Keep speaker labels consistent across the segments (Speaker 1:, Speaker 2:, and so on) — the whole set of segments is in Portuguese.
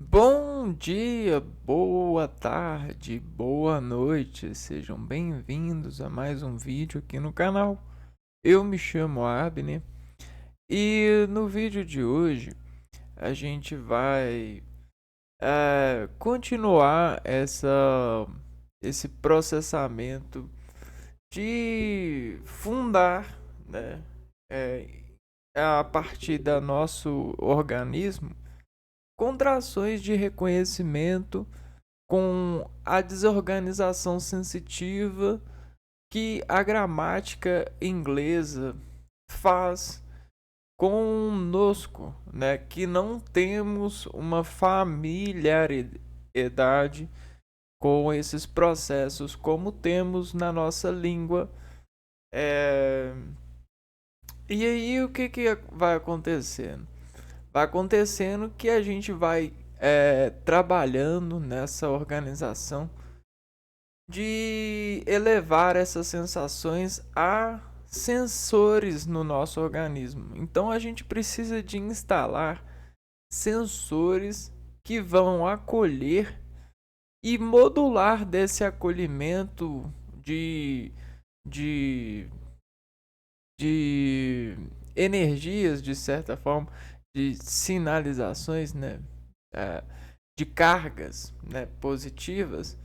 Speaker 1: Bom dia, boa tarde, boa noite, sejam bem-vindos a mais um vídeo aqui no canal. Eu me chamo Abner e no vídeo de hoje a gente vai continuar esse processamento de fundar, né, é, a partir do nosso organismo contrações de reconhecimento com a desorganização sensitiva que a gramática inglesa faz conosco, né? Que não temos uma familiaridade com esses processos como temos na nossa língua. É... E aí o que vai acontecendo? Vai acontecendo que a gente vai trabalhando nessa organização de elevar essas sensações a sensores no nosso organismo. Então a gente precisa de instalar sensores que vão acolher e modular desse acolhimento de, de energias, de certa forma, de sinalizações, né? É, de cargas, né, positivas,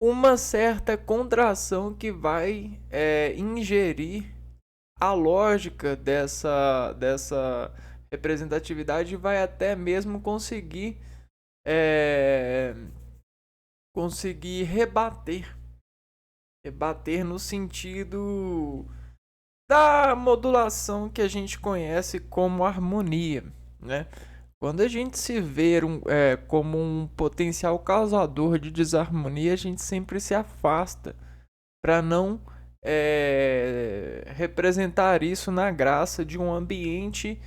Speaker 1: uma certa contração que vai ingerir a lógica dessa representatividade e vai até mesmo é, conseguir rebater no sentido da modulação que a gente conhece como harmonia, né? Quando a gente se vê como um potencial causador de desarmonia, a gente sempre se afasta para não representar isso na graça de um ambiente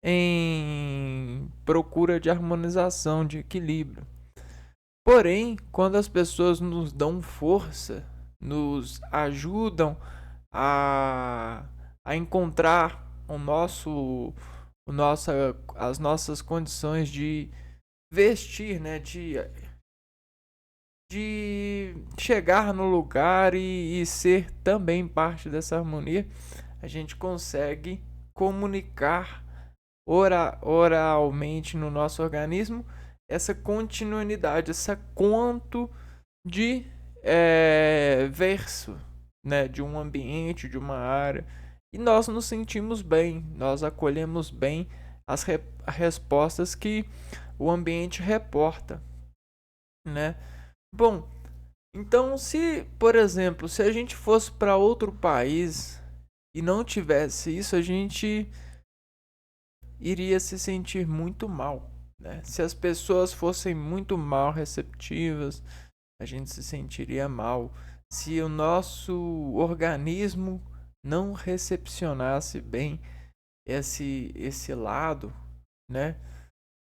Speaker 1: em procura de harmonização, de equilíbrio. Porém, quando as pessoas nos dão força, nos ajudam a, a encontrar as nossas condições de vestir, né, de chegar no lugar e ser também parte dessa harmonia, a gente consegue comunicar oralmente no nosso organismo essa continuidade, essa conto de verso, né, de um ambiente, de uma área. E nós nos sentimos bem, nós acolhemos bem as respostas que o ambiente reporta, né? Bom, então se, por exemplo, se a gente fosse para outro país e não tivesse isso, a gente iria se sentir muito mal, né? Se as pessoas fossem muito mal receptivas, a gente se sentiria mal. Se o nosso organismo não recepcionasse bem esse lado, né,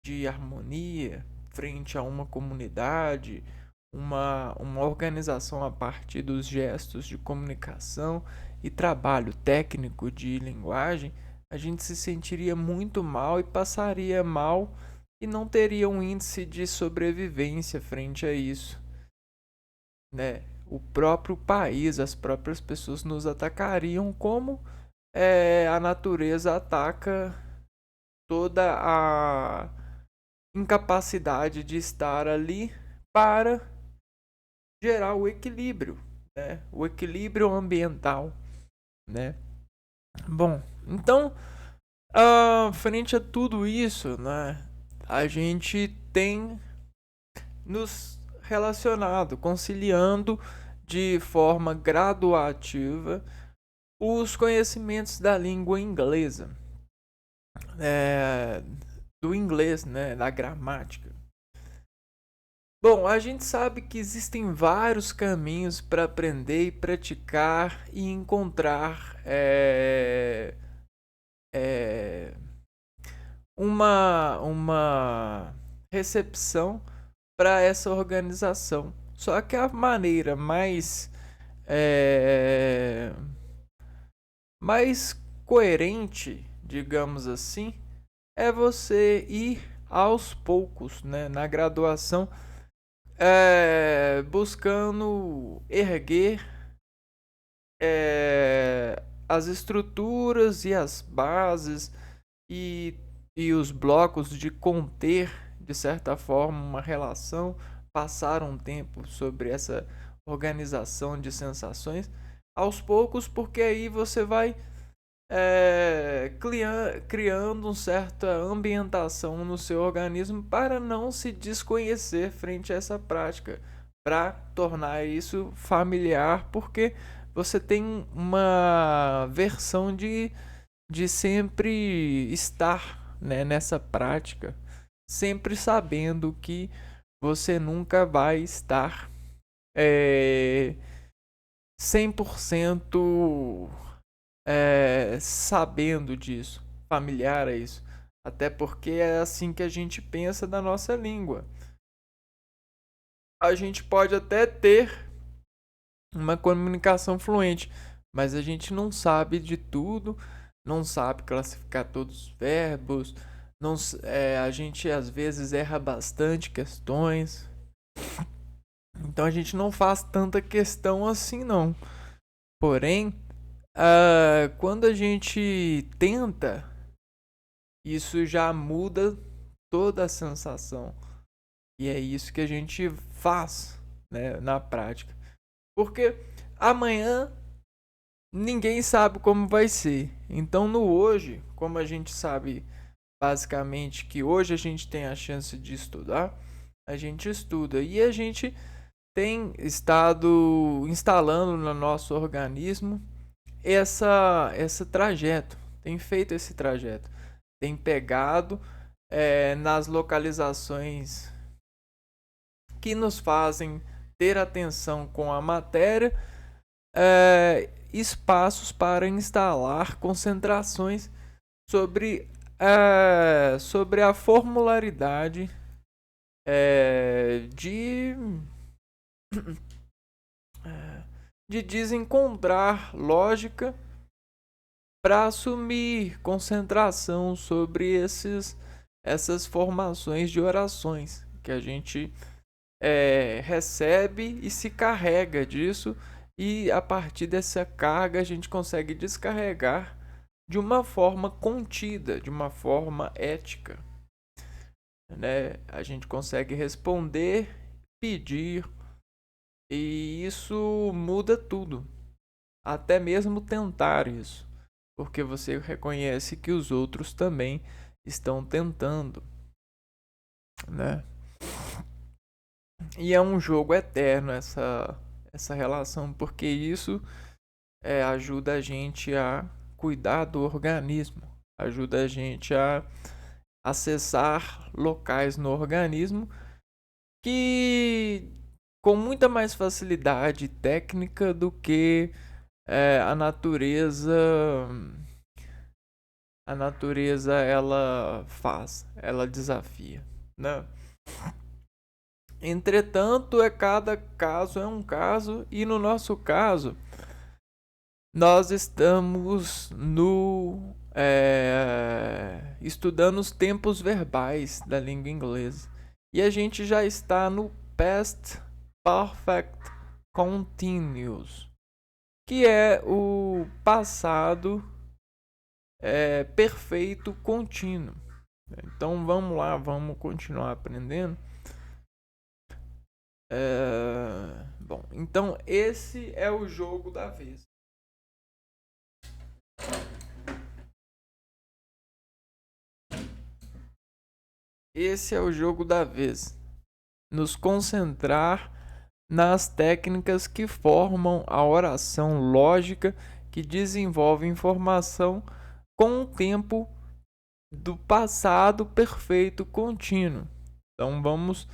Speaker 1: de harmonia frente a uma comunidade, uma organização a partir dos gestos de comunicação e trabalho técnico de linguagem, a gente se sentiria muito mal e passaria mal e não teria um índice de sobrevivência frente a isso, né? O próprio país, as próprias pessoas nos atacariam como a natureza ataca toda a incapacidade de estar ali para gerar o equilíbrio, né? O equilíbrio ambiental, né? Bom, então, frente a tudo isso, né, a gente tem nos relacionado, conciliando de forma graduativa os conhecimentos da língua inglesa, é, do inglês, né, da gramática. Bom, a gente sabe que existem vários caminhos para aprender e praticar e encontrar é, uma recepção para essa organização. Só que a maneira é, mais coerente, digamos assim, é você ir aos poucos, né, na graduação, buscando erguer as estruturas e as bases e, e os blocos de conter, de certa forma, uma relação, passar um tempo sobre essa organização de sensações aos poucos, porque aí você vai criando uma certa ambientação no seu organismo para não se desconhecer frente a essa prática, para tornar isso familiar, porque você tem uma versão de sempre estar, né, nessa prática, sempre sabendo que você nunca vai estar é, 100% sabendo disso, familiar a isso. Até porque é assim que a gente pensa da nossa língua. A gente pode até ter uma comunicação fluente, mas a gente não sabe de tudo, não sabe classificar todos os verbos, não, a gente às vezes erra bastante questões. Então a gente não faz tanta questão assim não. Porém, quando a gente tenta, isso já muda toda a sensação. E é isso que a gente faz, né, na prática. Porque amanhã ninguém sabe como vai ser. Então no hoje, como a gente sabe basicamente que hoje a gente tem a chance de estudar, a gente estuda e a gente tem estado instalando no nosso organismo esse trajeto, tem feito esse trajeto, tem pegado nas localizações que nos fazem ter atenção com a matéria, espaços para instalar concentrações sobre a formularidade de de desencontrar lógica para assumir concentração sobre essas formações de orações que a gente recebe e se carrega disso, e a partir dessa carga a gente consegue descarregar de uma forma contida, de uma forma ética, né? A gente consegue responder, pedir, e isso muda tudo, até mesmo tentar isso, porque você reconhece que os outros também estão tentando, né? E é um jogo eterno essa relação, porque isso ajuda a gente a cuidar do organismo, ajuda a gente a acessar locais no organismo que com muita mais facilidade técnica do que a natureza ela faz, ela desafia, né? Entretanto, cada caso é um caso, e no nosso caso nós estamos estudando os tempos verbais da língua inglesa. E a gente já está no Past Perfect Continuous, que é o passado perfeito contínuo. Então vamos lá, vamos continuar aprendendo. Bom, então esse é o jogo da vez. Esse é o jogo da vez. Nos concentrar nas técnicas que formam a oração lógica que desenvolve informação com o tempo do passado perfeito contínuo. Então vamos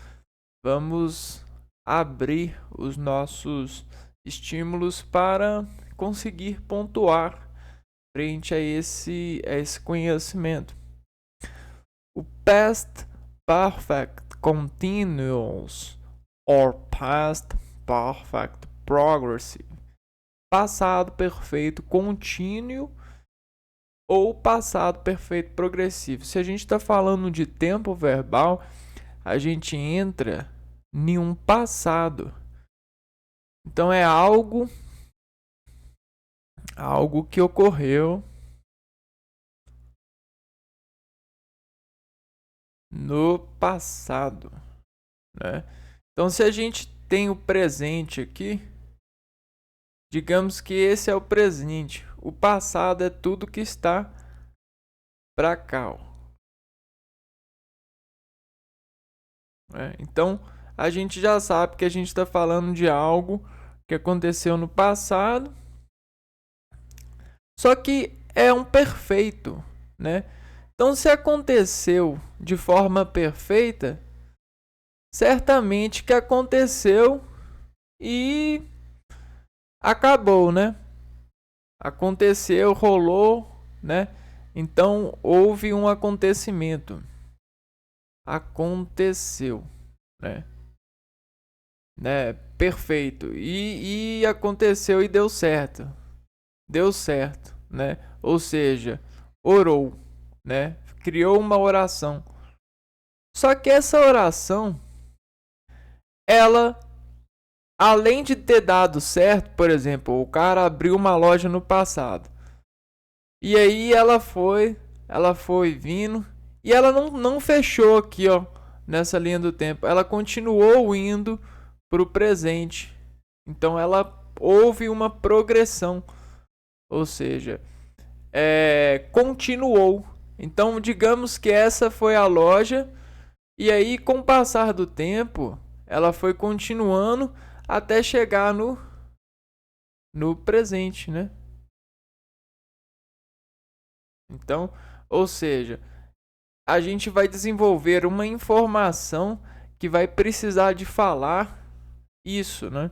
Speaker 1: abrir os nossos estímulos para conseguir pontuar frente a esse conhecimento. O Past Perfect Continuous or Past Perfect Progressive, passado perfeito contínuo, ou passado perfeito progressivo. Se a gente está falando de tempo verbal, a gente entra em um passado. Então é algo que ocorreu no passado, né? Então se a gente tem o presente aqui, digamos que esse é o presente. O passado é tudo que está para cá, ó, né? Então a gente já sabe que a gente está falando de algo que aconteceu no passado, só que é um perfeito, né? Então se aconteceu de forma perfeita, certamente que aconteceu e acabou, né? Aconteceu, rolou, né? Então houve um acontecimento. Aconteceu, né? Perfeito. E aconteceu e deu certo. Deu certo, né? Ou seja, orou, né? Criou uma oração. Só que essa oração, ela, além de ter dado certo, por exemplo, o cara abriu uma loja no passado. E aí ela foi vindo e ela não fechou aqui, ó, nessa linha do tempo. Ela continuou indo pro presente. Então ela houve uma progressão, ou seja, continuou. Então digamos que essa foi a loja e aí com o passar do tempo ela foi continuando até chegar no presente, né? Então, ou seja, a gente vai desenvolver uma informação que vai precisar de falar isso, né?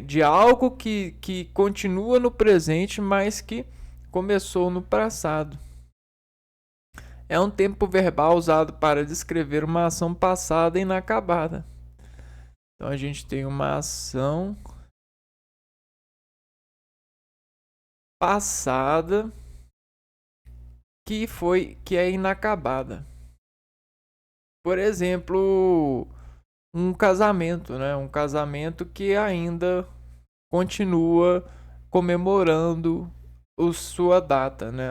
Speaker 1: De algo que continua no presente, mas que começou no passado. É um tempo verbal usado para descrever uma ação passada e inacabada. Então a gente tem uma ação passada que é inacabada. Por exemplo, um casamento, né? Um casamento que ainda continua comemorando sua data, né?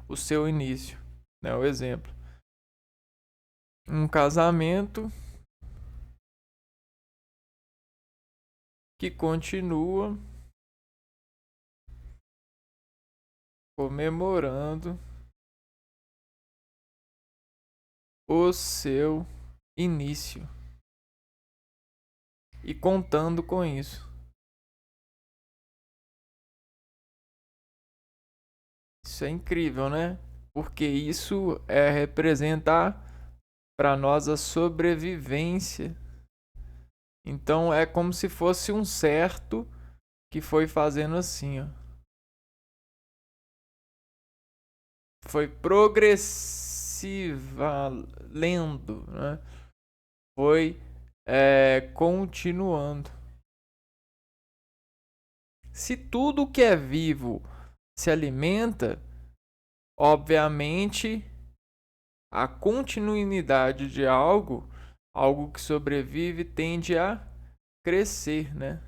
Speaker 1: O seu início, né? O exemplo. Um casamento que continua comemorando o seu início e contando com isso. Isso é incrível, né? Porque isso representar para nós a sobrevivência. Então é como se fosse um certo que foi fazendo assim, ó. Foi progressiva lendo, né? Foi continuando. Se tudo que é vivo se alimenta, obviamente a continuidade de algo, algo que sobrevive, tende a crescer, né?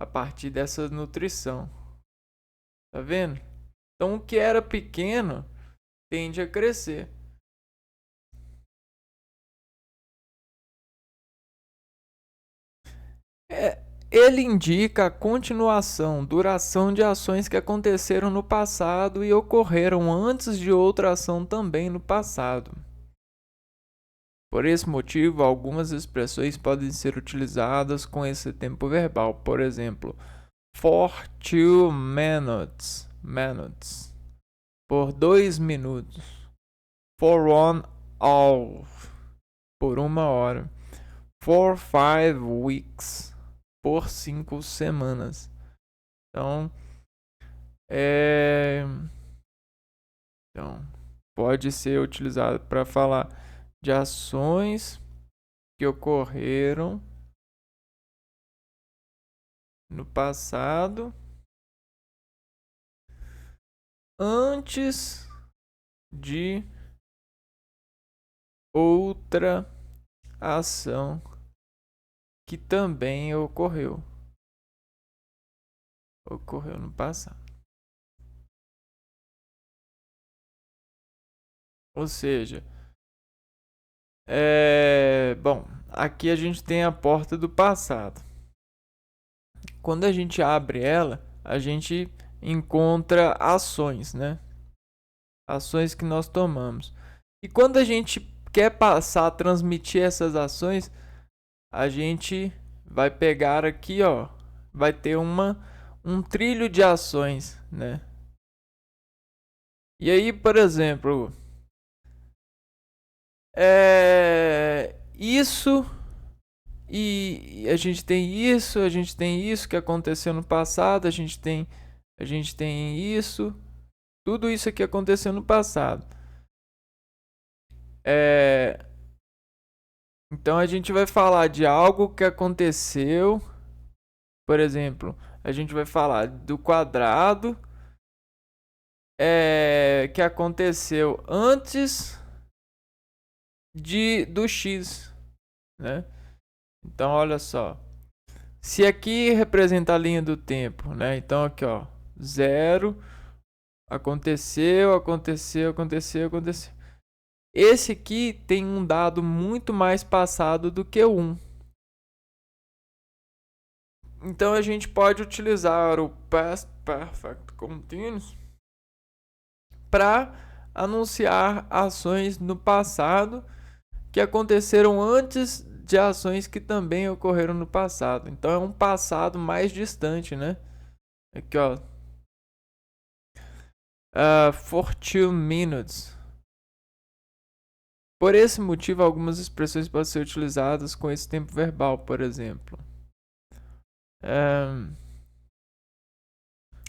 Speaker 1: A partir dessa nutrição. Tá vendo? Então o que era pequeno tende a crescer. Ele indica a continuação, duração de ações que aconteceram no passado e ocorreram antes de outra ação também no passado. Por esse motivo, algumas expressões podem ser utilizadas com esse tempo verbal. Por exemplo, for 2 minutes, por 2 minutos. For 1 hour, por 1 hora. For 5 weeks, por 5 semanas. Então, então pode ser utilizado para falar de ações que ocorreram no passado antes de outra ação que também ocorreu no passado. Ou seja, bom, aqui a gente tem a porta do passado. Quando a gente abre ela, a gente encontra ações, né? Ações que nós tomamos. E quando a gente quer passar a transmitir essas ações, a gente vai pegar aqui, ó, vai ter um trilho de ações, né? E aí, por exemplo, isso e a gente tem isso que aconteceu no passado, a gente tem isso, tudo isso aqui aconteceu no passado. Então a gente vai falar de algo que aconteceu, por exemplo, a gente vai falar do quadrado que aconteceu antes do x, né? Então olha só, se aqui representa a linha do tempo, né? Então aqui ó, 0, aconteceu. Esse aqui tem um dado muito mais passado do que o 1. Então a gente pode utilizar o Past Perfect Continuous para anunciar ações no passado que aconteceram antes de ações que também ocorreram no passado. Então é um passado mais distante, né? Aqui ó, 42 minutes. Por esse motivo, algumas expressões podem ser utilizadas com esse tempo verbal, por exemplo.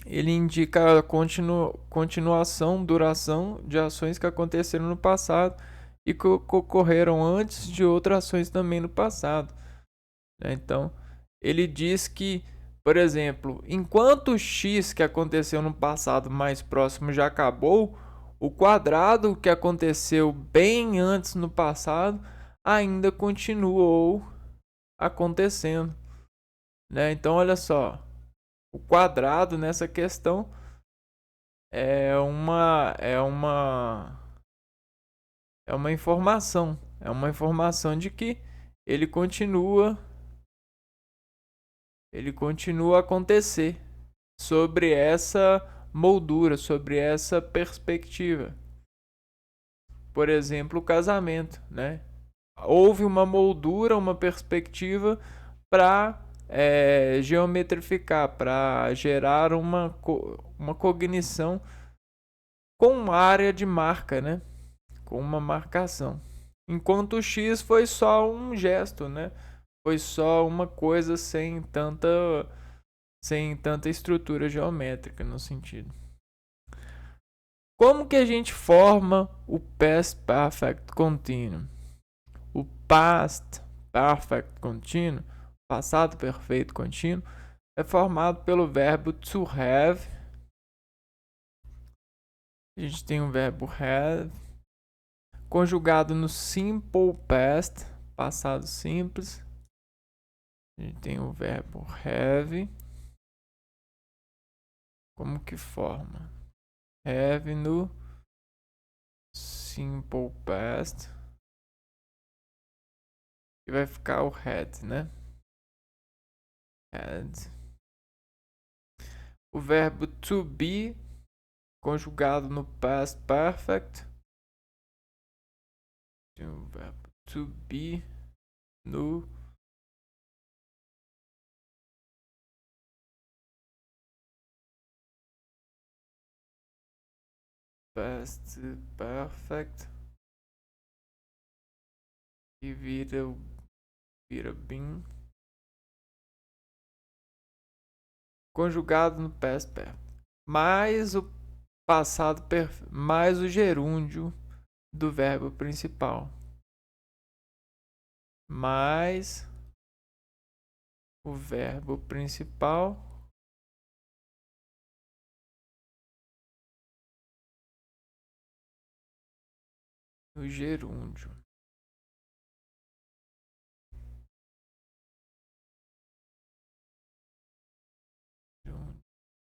Speaker 1: Ele indica a continuação, duração de ações que aconteceram no passado e que ocorreram antes de outras ações também no passado. Então, ele diz que, por exemplo, enquanto o x que aconteceu no passado mais próximo já acabou, o quadrado que aconteceu bem antes no passado ainda continuou acontecendo. Então, olha só. O quadrado nessa questão é uma informação, de que ele continua a acontecer sobre essa moldura, sobre essa perspectiva. Por exemplo, o casamento, né? Houve uma moldura, uma perspectiva para geometrificar, para gerar uma cognição com área de marca, né? Com uma marcação. Enquanto o X foi só um gesto, né? Foi só uma coisa sem tanta estrutura geométrica no sentido. Como que a gente forma o Past Perfect Continuous? O Past Perfect Continuous, passado perfeito contínuo, é formado pelo verbo to have. A gente tem o verbo have conjugado no simple past, passado simples. A gente tem o verbo have. Como que forma? Have no simple past. E vai ficar o had, né? Had. O verbo to be conjugado no past perfect. Tem o verbo to be no past perfect. E vira been. Conjugado no past perfect. Mais o passado perfeito, mais o gerúndio do verbo principal. Mais o verbo principal e o gerúndio.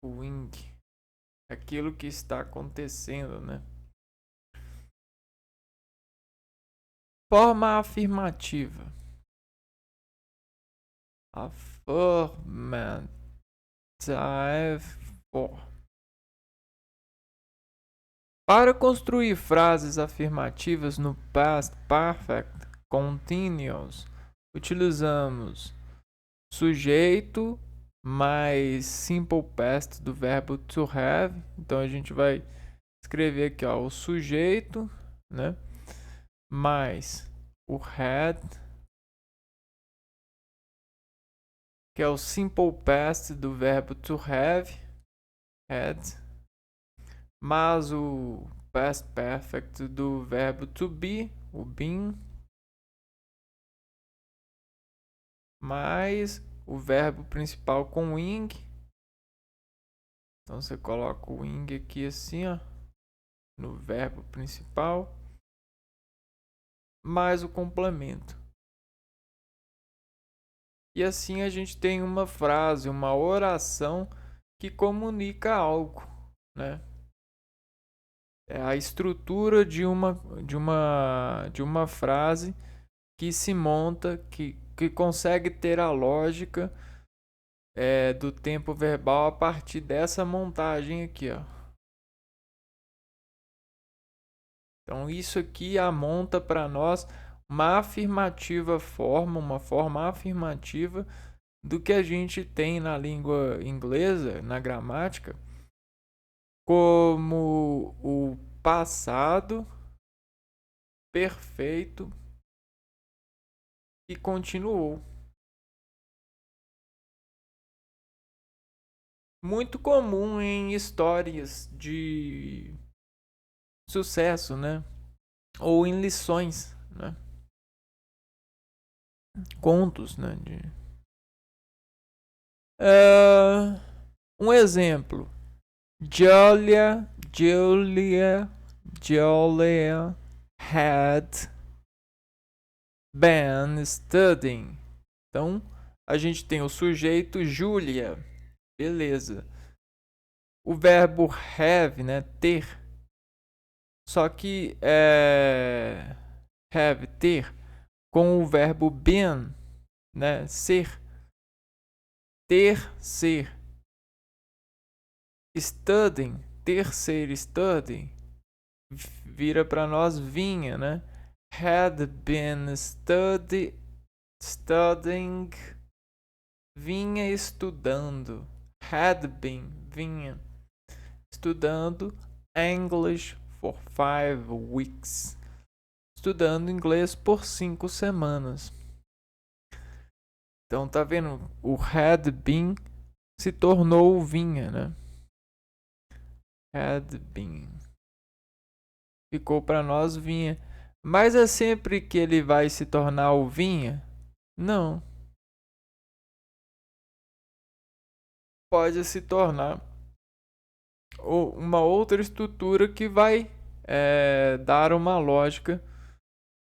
Speaker 1: O wing, aquilo que está acontecendo, né? Forma afirmativa. Affirmative. Para construir frases afirmativas no past perfect continuous, utilizamos sujeito mais simple past do verbo to have. Então a gente vai escrever aqui, ó, o sujeito, né, mais o had, que é o simple past do verbo to have, had, mais o past perfect do verbo to be, o been, mais o verbo principal com wing. Então você coloca o wing aqui assim, ó, no verbo principal, mais o complemento. E assim a gente tem uma frase, uma oração que comunica algo, né? É a estrutura de uma frase que se monta, que consegue ter a lógica do tempo verbal a partir dessa montagem aqui, ó. Então isso aqui amonta para nós uma afirmativa forma, uma forma afirmativa do que a gente tem na língua inglesa, na gramática, como o passado perfeito e continuou. Muito comum em histórias de sucesso, né? Ou em lições, né? Contos, né? Um exemplo. Julia had been studying. Então, a gente tem o sujeito Julia. Beleza. O verbo have, né? Ter. Só que have, ter, com o verbo been, né? Ser. Ter, ser. Studying, ter, ser, studying, vira para nós vinha, né? Had been studying, vinha estudando. Had been, vinha estudando English for 5 weeks. Estudando inglês por 5 semanas. Então tá vendo? O had been se tornou o vinha, né? Had been. Ficou para nós vinha. Mas é sempre que ele vai se tornar o vinha? Não. Pode se tornar uma outra estrutura que vai dar uma lógica,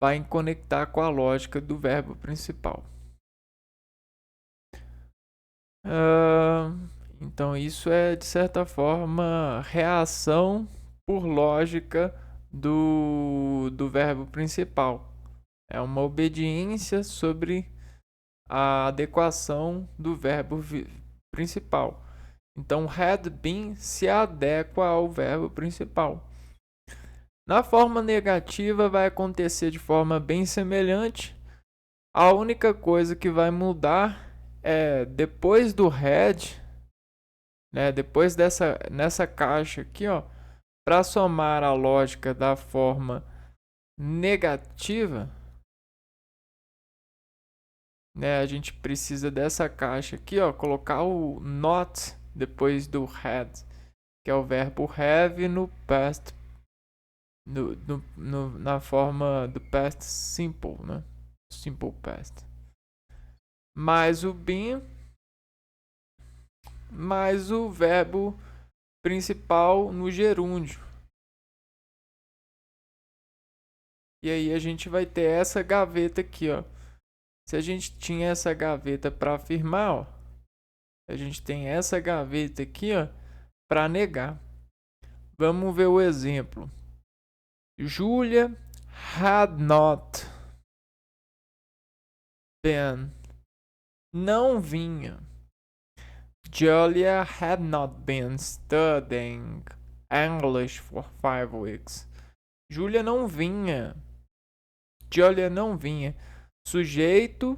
Speaker 1: vai conectar com a lógica do verbo principal. Então isso é de certa forma reação por lógica do verbo principal. É uma obediência sobre a adequação do verbo principal. Então, had been se adequa ao verbo principal. Na forma negativa vai acontecer de forma bem semelhante. A única coisa que vai mudar é depois do had, né, depois nessa caixa aqui, ó, para somar a lógica da forma negativa, né, a gente precisa dessa caixa aqui, ó, colocar o not depois do had, que é o verbo have no past, na forma do past simple, né? Simple past. Mais o been mais o verbo principal no gerúndio. E aí a gente vai ter essa gaveta aqui, ó. Se a gente tinha essa gaveta para afirmar, ó, a gente tem essa gaveta aqui, ó, para negar. Vamos ver o exemplo. Julia had not been. Não vinha. Julia had not been studying English for 5 weeks. Julia não vinha. Julia não vinha. Sujeito,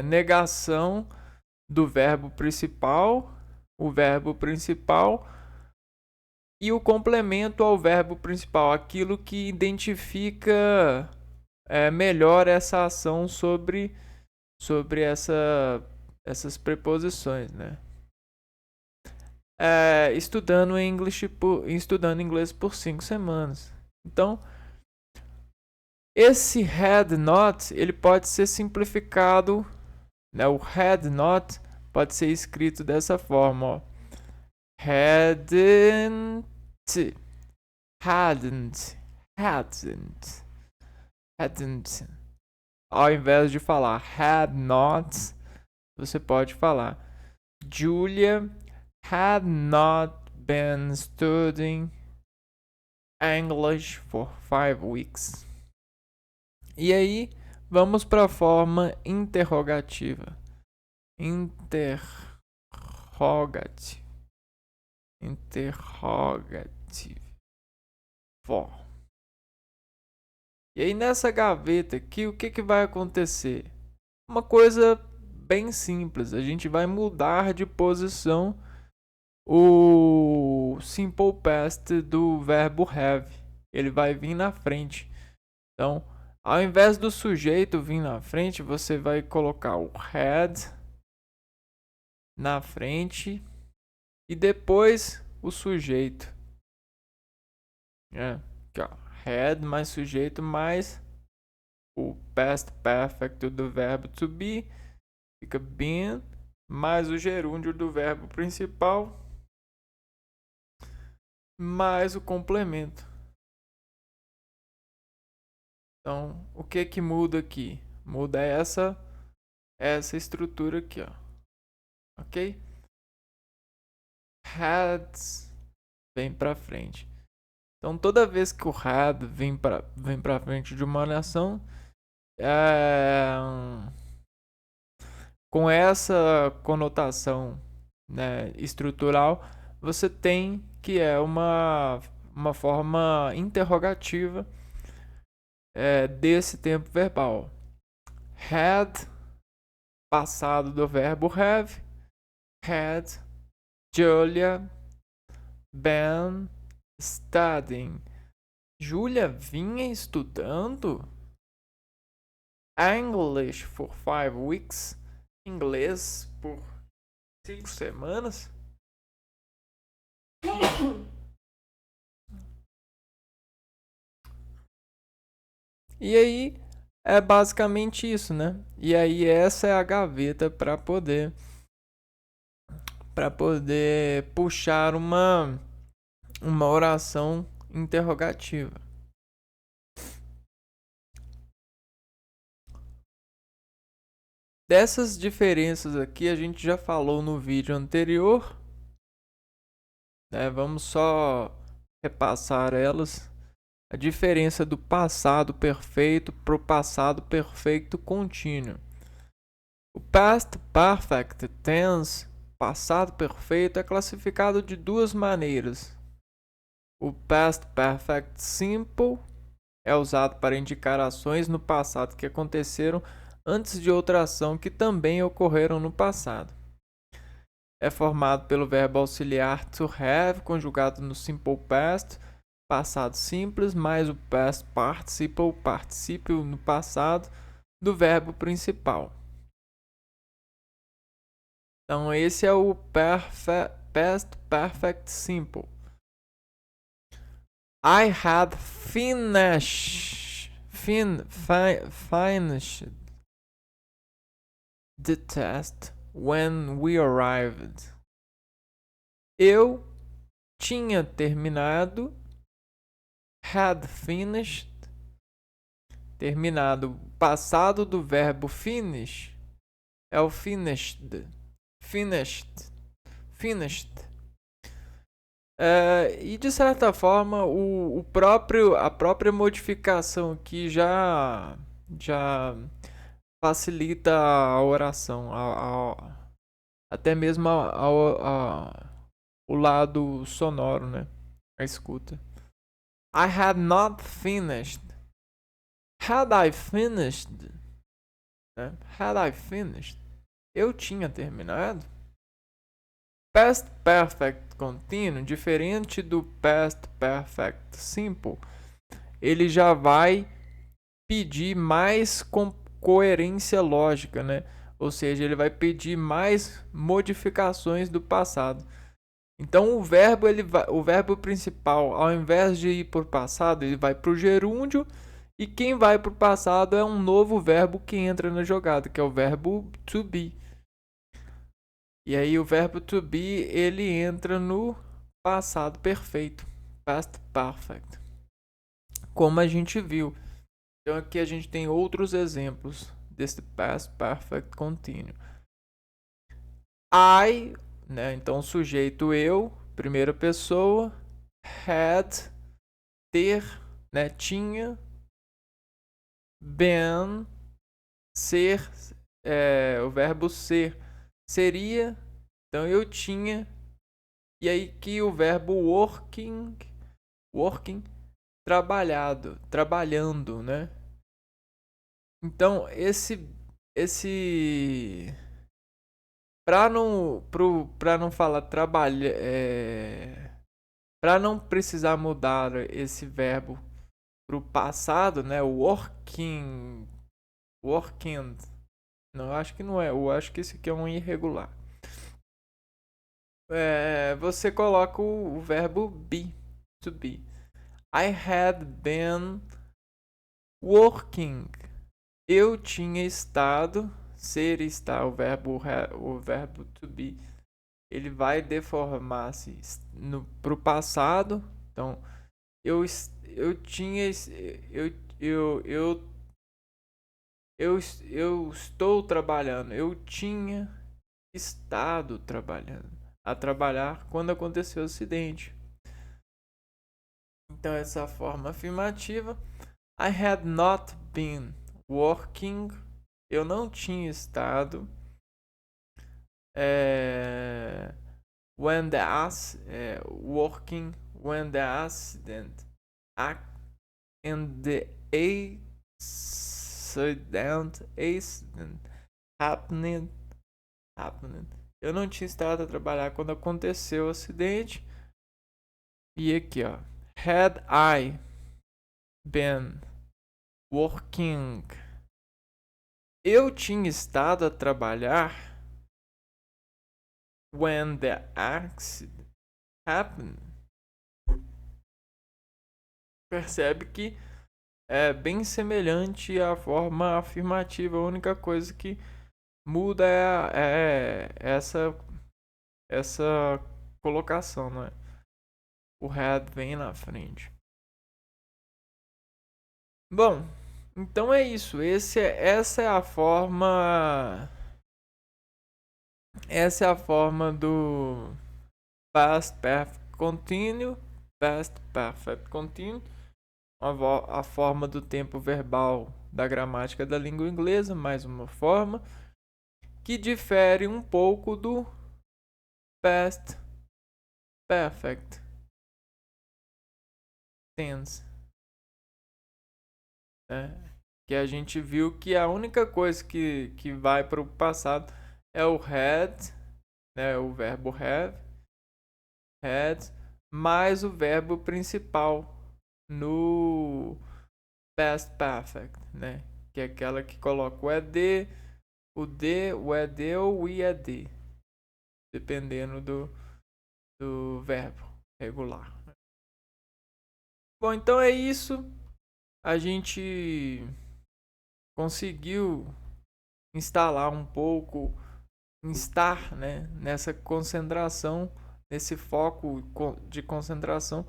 Speaker 1: negação do verbo principal, o verbo principal e o complemento ao verbo principal, aquilo que identifica melhor essa ação sobre essas preposições, né? Estudando inglês por 5 semanas. Então, esse had not, ele pode ser simplificado, né? O had not pode ser escrito dessa forma, ó. Hadn't. Ao invés de falar had not, você pode falar Julia had not been studying English for 5 weeks. E aí, vamos para a forma interrogativa. Interrogative. E aí nessa gaveta aqui, o que vai acontecer? Uma coisa bem simples. A gente vai mudar de posição o simple past do verbo have. Ele vai vir na frente. Então, ao invés do sujeito vir na frente, você vai colocar o had na frente e depois o sujeito. Aqui, ó. Had mais sujeito mais o past perfect do verbo to be. Fica been mais o gerúndio do verbo principal mais o complemento. Então, o que muda aqui? Muda essa estrutura aqui, ó. Ok? Had vem para frente. Então, toda vez que o had vem para frente de uma oração, com essa conotação, né, estrutural, você tem que é uma forma interrogativa desse tempo verbal. Had, passado do verbo have, had Julia been studying. Julia vinha estudando English for 5 weeks. Inglês por 5 semanas. E aí é basicamente isso, né? E aí essa é a gaveta para poder puxar uma oração interrogativa. Dessas diferenças aqui a gente já falou no vídeo anterior, né? Vamos só repassar elas. A diferença do passado perfeito para o passado perfeito contínuo. O past perfect tense, passado perfeito, é classificado de duas maneiras. O past perfect simple é usado para indicar ações no passado que aconteceram antes de outra ação que também ocorreram no passado. É formado pelo verbo auxiliar to have, conjugado no simple past, passado simples, mais o past participle, particípio no passado, do verbo principal. Então, esse é o past perfect simple. I had finished the test when we arrived. Eu tinha terminado. Had finished. Terminado. Passado do verbo finish é o finished. Finished. E de certa forma a própria modificação aqui já facilita a oração, até mesmo o lado sonoro, né? A escuta. I had not finished. Had I finished? Né? Had I finished? Eu tinha terminado. Past Perfect Continuo, diferente do Past Perfect Simple, ele já vai pedir mais coerência lógica, né? Ou seja, ele vai pedir mais modificações do passado. Então o verbo principal, ao invés de ir para o passado, ele vai para o gerúndio, e quem vai para o passado é um novo verbo que entra na jogada, que é o verbo to be. E aí o verbo to be, ele entra no passado perfeito, past perfect, como a gente viu. Então aqui a gente tem outros exemplos desse past perfect continuo. I, né, então sujeito eu, primeira pessoa, had, ter, né, tinha, been, ser, o verbo ser, seria, então eu tinha. E aí que o verbo working, trabalhando, né? Então para não falar trabalhar, para não precisar mudar esse verbo para o passado, né? Working. Não, acho que não é. Eu acho que esse aqui é um irregular. Você coloca o verbo be, to be. I had been working. Eu tinha estado. Ser está o verbo to be. Ele vai deformar-se para o passado. Então, eu tinha. Eu estou trabalhando. Eu tinha estado trabalhando. A trabalhar quando aconteceu o acidente. Então, essa forma afirmativa. I had not been working. Eu não tinha estado. When the working when the accident happened. Eu não tinha estado a trabalhar quando aconteceu o acidente. E aqui, ó, had I been working, eu tinha estado a trabalhar when the accident happened. Percebe que é bem semelhante à forma afirmativa. A única coisa que muda é essa colocação, não é? O had vem na frente. Bom, então é isso. Essa é a forma. Essa é a forma do past perfect continuo. Past perfect continuo. A forma do tempo verbal da gramática da língua inglesa, mais uma forma, que difere um pouco do past perfect tense. Que a gente viu que a única coisa que vai para o passado é o had, né, o verbo have, mais o verbo principal no past perfect, né, que é aquela que coloca o ed, o de, o ed ou o ied, dependendo do verbo regular. Bom, então é isso. A gente conseguiu instalar um pouco em estar, né, nessa concentração, nesse foco de concentração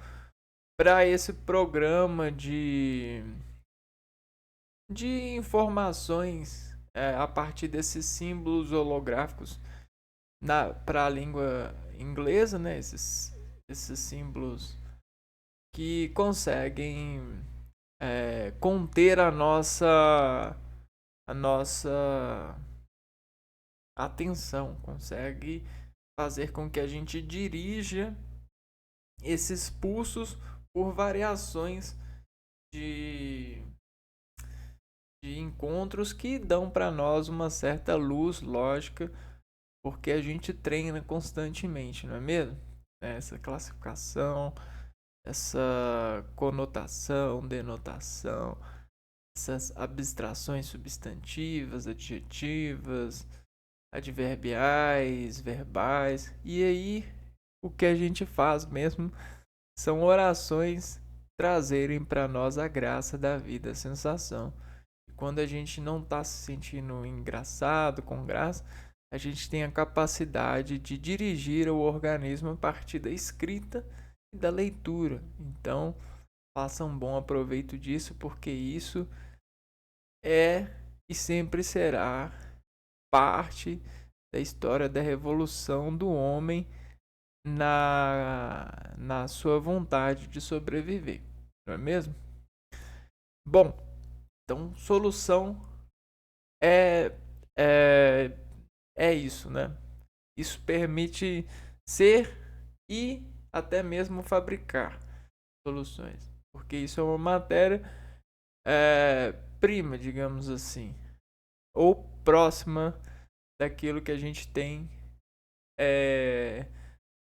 Speaker 1: para esse programa de informações a partir desses símbolos holográficos para a língua inglesa, né? Esses símbolos que conseguem conter a nossa atenção, consegue fazer com que a gente dirija esses pulsos por variações de, de encontros que dão para nós uma certa luz lógica, porque a gente treina constantemente, não é mesmo? Essa classificação, essa conotação, denotação, essas abstrações substantivas, adjetivas, adverbiais, verbais. E aí, o que a gente faz mesmo são orações trazerem para nós a graça da vida, a sensação. E quando a gente não está se sentindo engraçado, com graça, a gente tem a capacidade de dirigir o organismo a partir da escrita e da leitura. Então, faça um bom aproveito disso, porque isso é e sempre será parte da história da revolução do homem na sua vontade de sobreviver, não é mesmo? Bom, então solução é, é, é isso, né? Isso permite ser e até mesmo fabricar soluções, porque isso é uma matéria prima, digamos assim, ou próxima daquilo que a gente tem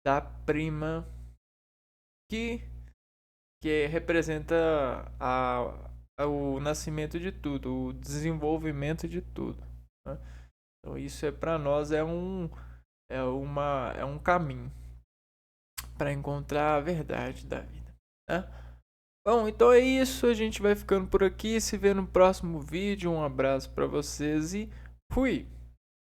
Speaker 1: da prima que representa o nascimento de tudo, o desenvolvimento de tudo, né? Então isso para nós é um caminho para encontrar a verdade da vida, né? Bom, então é isso, a gente vai ficando por aqui, se vê no próximo vídeo, um abraço para vocês e fui!